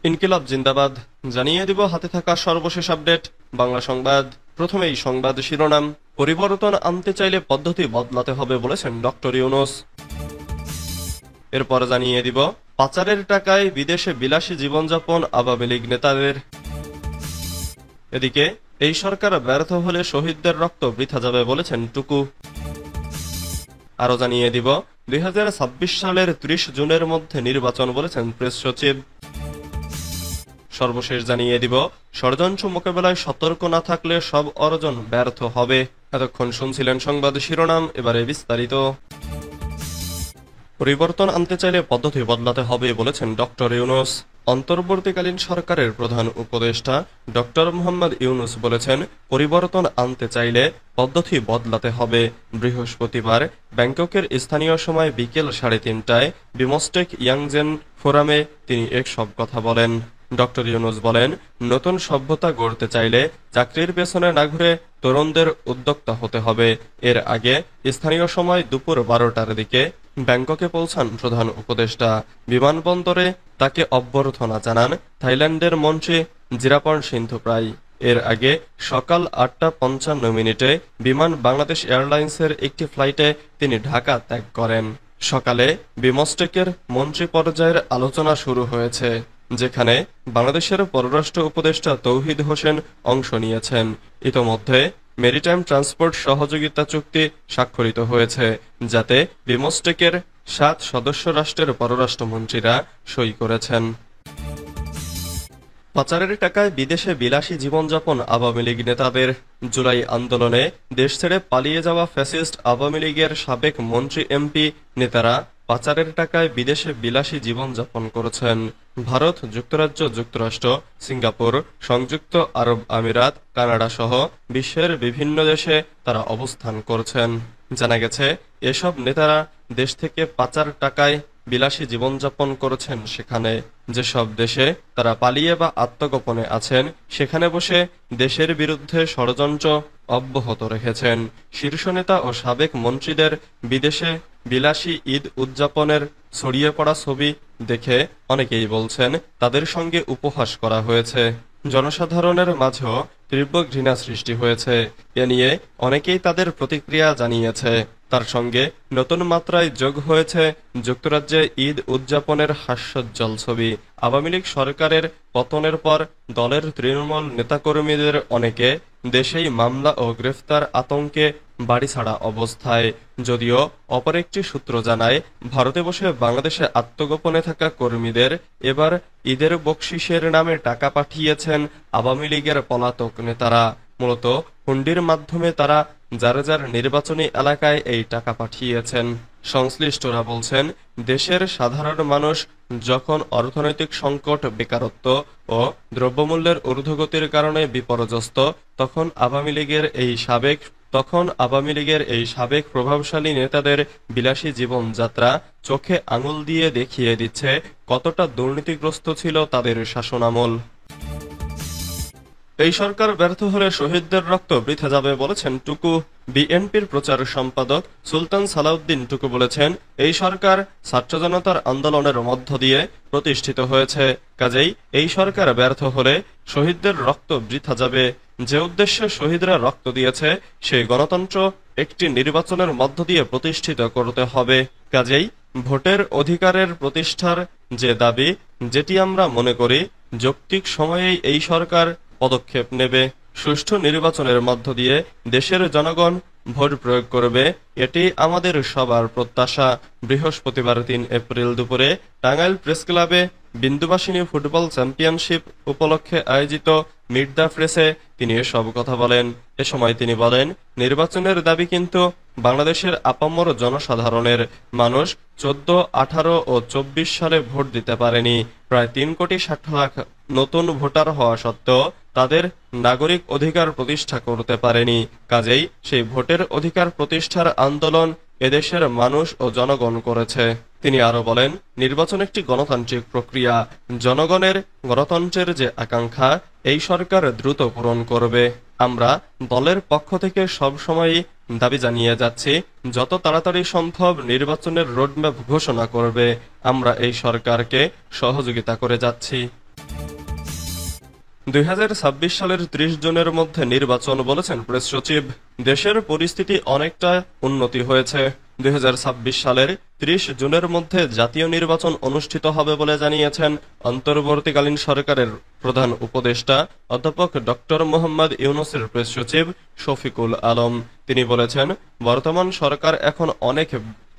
ইনকিলাব জিন্দাবাদ জানিয়ে দিব হাতে থাকা সর্বশেষ আপডেট বাংলা সংবাদ। প্রথমেই সংবাদ শিরোনাম। পরিবর্তন আনতে চাইলে পদ্ধতি বদলাতে হবে বলেছেন ডক্টর ইউনূস। এরপর জানিয়ে দিব পাচারের টাকায় বিদেশে বিলাসী জীবনযাপন আওয়ামী লীগ নেতাদের। এদিকে এই সরকার ব্যর্থ হলে শহীদদের রক্ত বৃথা যাবে বলেছেন টুকু। আরো জানিয়ে দিব 2026 সালের 30 জুনের মধ্যে নির্বাচন বলেছেন প্রেস সচিব। সর্বশেষ জানিয়ে দিব ষড়যন্ত্র মোকাবেলায় সতর্ক না থাকলে সব অর্জন ব্যর্থ হবে। এতক্ষণ শুনছিলেন সংবাদ শিরোনাম, এবারে বিস্তারিত। পরিবর্তন আনতে চাইলে পদ্ধতি বদলাতে হবে বলেছেন ডক্টর ইউনূস। অন্তর্বর্তীকালীন সরকারের প্রধান উপদেষ্টা ডক্টর মোহাম্মদ ইউনূস বলেছেন, পরিবর্তন আনতে চাইলে পদ্ধতি বদলাতে হবে। বৃহস্পতিবার ব্যাংককের স্থানীয় সময় বিকেল 3:30টায় বিমস্টেক ইয়াংজেন ফোরামে তিনি এসব কথা বলেন। ডক্টর ইউনূস বলেন, নতুন সভ্যতা গড়তে চাইলে চাকরির পেছনে না ঘুরে তরুণদের উদ্যোক্তা হতে হবে। এর আগে স্থানীয় সময় দুপুর 12টার দিকে ব্যাংককে পৌঁছান প্রধান উপদেষ্টা। বিমানবন্দরে তাকে অভ্যর্থনা জানান থাইল্যান্ডের মন্ত্রী জিরাপন সিন্ধুপ্রাই। এর আগে সকাল 8:55 বিমান বাংলাদেশ এয়ারলাইন্সের একটি ফ্লাইটে তিনি ঢাকা ত্যাগ করেন। সকালে বিমস্টেকের মন্ত্রী পর্যায়ের আলোচনা শুরু হয়েছে, যেখানে বাংলাদেশের পররাষ্ট্র উপদেষ্টা তৌহিদ হোসেন অংশ নিয়েছেন। ইতোমধ্যে মেরিটাইম ট্রান্সপোর্ট সহযোগিতা চুক্তি স্বাক্ষরিত হয়েছে, যাতে বিমস্টেকের 7 সদস্য রাষ্ট্রের পররাষ্ট্রমন্ত্রীরা সই করেছেন। পাচারের টাকায় বিদেশে বিলাসী জীবনযাপন আওয়ামী লীগ নেতাদের। জুলাই আন্দোলনে দেশ ছেড়ে পালিয়ে যাওয়া ফ্যাসিস্ট আওয়ামী লীগের সাবেক মন্ত্রী এমপি নেতারা পাচারের টাকায় বিদেশে বিলাসী জীবনযাপন করেছেন। ভারত, যুক্তরাজ্য, যুক্তরাষ্ট্র, সিঙ্গাপুর, সংযুক্ত আরব আমিরাত, কানাডা সহ বিশ্বের বিভিন্ন দেশে তারা অবস্থান করছেন। জানা গেছে, এসব নেতারা দেশ থেকে পাচার টাকায় বিলাসী জীবনযাপন করেছেন। সেখানে যেসব দেশে তারা পালিয়ে বা আত্মগোপনে আছেন, সেখানে বসে দেশের বিরুদ্ধে ষড়যন্ত্র অব্যাহত রেখেছেন। শীর্ষ নেতা ও সাবেক মন্ত্রীদের বিদেশে বিলাসী ঈদ উদযাপনের ছড়িয়ে পড়া ছবি দেখে অনেকেই বলছেন তাদের সঙ্গে উপহাস করা হয়েছে। জনসাধারণের মাঝেও তীব্র ঘৃণা সৃষ্টি হয়েছে। এ নিয়ে অনেকেই তাদের প্রতিক্রিয়া জানিয়েছে। তার সঙ্গে নতুন মাত্রায় যোগ হয়েছে যুক্তরাজ্যে ঈদ উদযাপনের হাস্যোজ্জ্বল ছবি। আওয়ামী লীগ সরকারের পতনের পর দলের তৃণমূল নেতাকর্মীদের অনেকে দেশেই মামলা ও গ্রেফতার আতঙ্কে বাড়িছাড়া অবস্থায়। যদিও অপর একটি সূত্র জানায়, ভারতে বসে বাংলাদেশে আত্মগোপনে থাকা কর্মীদের এবার ঈদের বকশিসের নামে টাকা পাঠিয়েছেন আওয়ামী লীগের পলাতক নেতারা। মূলত হুন্ডির মাধ্যমে তারা যার যার নির্বাচনী এলাকায় এই টাকা পাঠিয়েছেন। সংশ্লিষ্টরা বলছেন, দেশের সাধারণ মানুষ যখন অর্থনৈতিক সংকট, বেকারত্ব ও দ্রব্যমূল্যের ঊর্ধ্বগতির কারণে বিপর্যস্ত, তখন আওয়ামী লীগের এই সাবেক প্রভাবশালী নেতাদের বিলাসী জীবনযাত্রা চোখে আঙুল দিয়ে দেখিয়ে দিচ্ছে কতটা দুর্নীতিগ্রস্ত ছিল তাদের শাসনামল। এই সরকার ব্যর্থ হলে শহীদদের রক্ত বৃথা যাবে বলেছেন টুকু। বিএনপির প্রচার সম্পাদক সুলতান সালাউদ্দিন টুকু বলেছেন, এই সরকার ছাত্র জনতার আন্দোলনের মধ্য দিয়ে প্রতিষ্ঠিত হয়েছে, কাজেই এই সরকার ব্যর্থ হলে শহীদদের রক্ত বৃথা যাবে। যে উদ্দেশ্যে শহীদরা রক্ত দিয়েছে, সেই গণতন্ত্র একটি নির্বাচনের মধ্য দিয়ে প্রতিষ্ঠিত করতে হবে। কাজেই ভোটের অধিকারের প্রতিষ্ঠার যে দাবি, যেটি আমরা মনে করি যৌক্তিক সময়েই এই সরকার পদক্ষেপ নেবে। সুষ্ঠু নির্বাচনের মধ্য দিয়ে দেশের জনগণ ভোট প্রয়োগ করবে, এটি আমাদের সবার প্রত্যাশা। বৃহস্পতিবার 3 এপ্রিল দুপুরে টাঙ্গাইল প্রেস ক্লাবে বিন্দুবাসিনী ফুটবল চ্যাম্পিয়নশিপ উপলক্ষে আয়োজিত মিট দ্য প্রেসে তিনি এসব কথা বলেন। এ সময় তিনি বলেন, নির্বাচনের দাবি কিন্তু বাংলাদেশের আপামর জনসাধারণের। মানুষ 14, 18 ও 24 সালে ভোট দিতে পারেনি। প্রায় 3,60,00,000 নতুন ভোটার হওয়া সত্ত্বেও তাদের নাগরিক অধিকার প্রতিষ্ঠা করতে পারেনি। কাজেই সেই ভোটের অধিকার প্রতিষ্ঠার আন্দোলন এদেশের মানুষ ও জনগণ করেছে। তিনি আরো বলেন, নির্বাচন একটি গণতান্ত্রিক প্রক্রিয়া। জনগণের গণতন্ত্রের যে আকাঙ্ক্ষা, এই সরকার দ্রুত পূরণ করবে। আমরা দলের পক্ষ থেকে সবসময়ই দাবি জানিয়ে যাচ্ছি, যত তাড়াতাড়ি সম্ভব নির্বাচনের রোডম্যাপ ঘোষণা করবে। আমরা এই সরকারকে সহযোগিতা করে যাচ্ছি। 2026 সালের 30 জুনের মধ্যে নির্বাচন, বলেছেন প্রেস সচিব। দেশের পরিস্থিতি অনেকটা উন্নতি হয়েছে। 2026 সালের 30 জুনের মধ্যে জাতীয় নির্বাচন অনুষ্ঠিত হবে বলে জানিয়েছেন অন্তর্বর্তীকালীন সরকারের প্রধান উপদেষ্টা অধ্যাপক ডক্টর মোহাম্মদ ইউনূসের প্রেস সচিব শফিকুল আলম। তিনি বলেছেন, বর্তমান সরকার এখন অনেক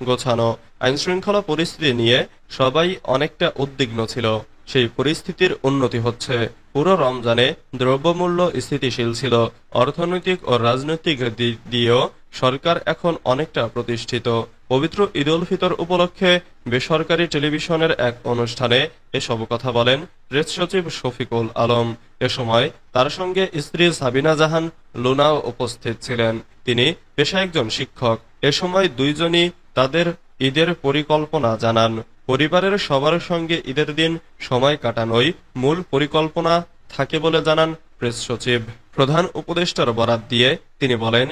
গোছানো। আইনশৃঙ্খলা পরিস্থিতি নিয়ে সবাই অনেকটা উদ্বিগ্ন ছিল, সেই পরিস্থিতির উন্নতি হচ্ছে। পুরো রমজানে দ্রব্যমূল্য স্থিতিশীল ছিল। অর্থনৈতিক ও রাজনৈতিক দিক দিয়েও সরকার এখন অনেকটা প্রতিষ্ঠিত। পবিত্র ঈদ উল ফিতর উপলক্ষে বেসরকারি টেলিভিশনের এক অনুষ্ঠানে এসব কথা বলেন প্রেস সচিব শফিকুল আলম। এ সময় তার সঙ্গে স্ত্রী সাবিনা জাহান লুনাও উপস্থিত ছিলেন। তিনি পেশায় একজন শিক্ষক। এ সময় দুইজনই তাদের ঈদের পরিকল্পনা জানান। পরিবারের সবার সঙ্গে ঈদের দিন সময় কাটানোই মূল পরিকল্পনা থাকে বলে জানান প্রেস সচিব। প্রধান উপদেষ্টার বরাত দিয়ে তিনি বলেন,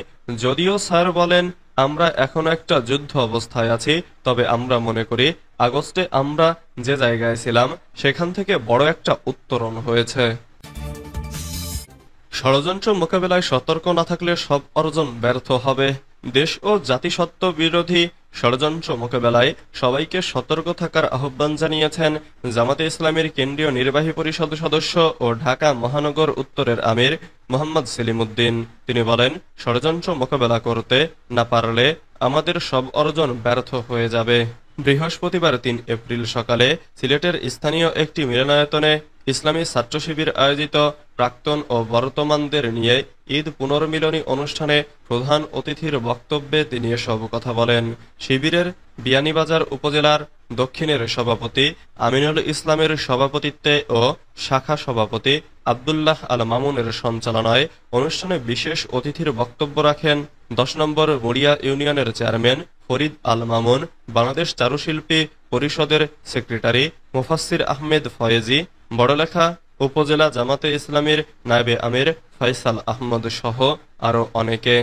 যদিও স্যার বলেন আমরা এখন একটা যুদ্ধ অবস্থায় আছি, তবে আমরা মনে করি আগস্টে আমরা যে জায়গায় ছিলাম সেখান থেকে বড় একটা উত্তরণ হয়েছে। ষড়যন্ত্র মোকাবেলায় সতর্ক না থাকলে সব অর্জন ব্যর্থ হবে। দেশ ও জাতিসত্ত্ব বিরোধী ষড়যন্ত্র মোকাবেলায় সবাইকে সতর্ক থাকার আহ্বান জানিয়েছেন জামাতে ইসলামীর কেন্দ্রীয় নির্বাহী পরিষদ সদস্য ও ঢাকা মহানগর উত্তরের আমির মোহাম্মদ সেলিম উদ্দিন। তিনি বলেন, ষড়যন্ত্র মোকাবেলা করতে না পারলে আমাদের সব অর্জন ব্যর্থ হয়ে যাবে। বৃহস্পতিবার ৩ এপ্রিল সকালে সিলেটের স্থানীয় একটি মিলনায়তনে ইসলামী ছাত্র শিবির আয়োজিত প্রাক্তন ও বর্তমানদের নিয়ে ঈদ পুনর্মিলনী অনুষ্ঠানে প্রধান অতিথির বক্তব্যে তিনি এসব কথা বলেন। শিবিরের বিয়ানীবাজার উপজেলার দক্ষিণের সভাপতি আমিনুল ইসলামের সভাপতিত্বে ও শাখা সভাপতি আব্দুল্লাহ আল মামুনের সঞ্চালনায় অনুষ্ঠানে বিশেষ অতিথির বক্তব্য রাখেন ১০ নম্বর মুড়িয়া ইউনিয়নের চেয়ারম্যান ফরিদ আল মামুন, বাংলাদেশ চারুশিল্পী পরিষদের সেক্রেটারি মুফাসসির আহমেদ ফয়েজি, বড়লেখা উপজেলা জামাতে ইসলামীর নায়েবে আমির ফয়সাল আহমদ সহ আরো অনেকে।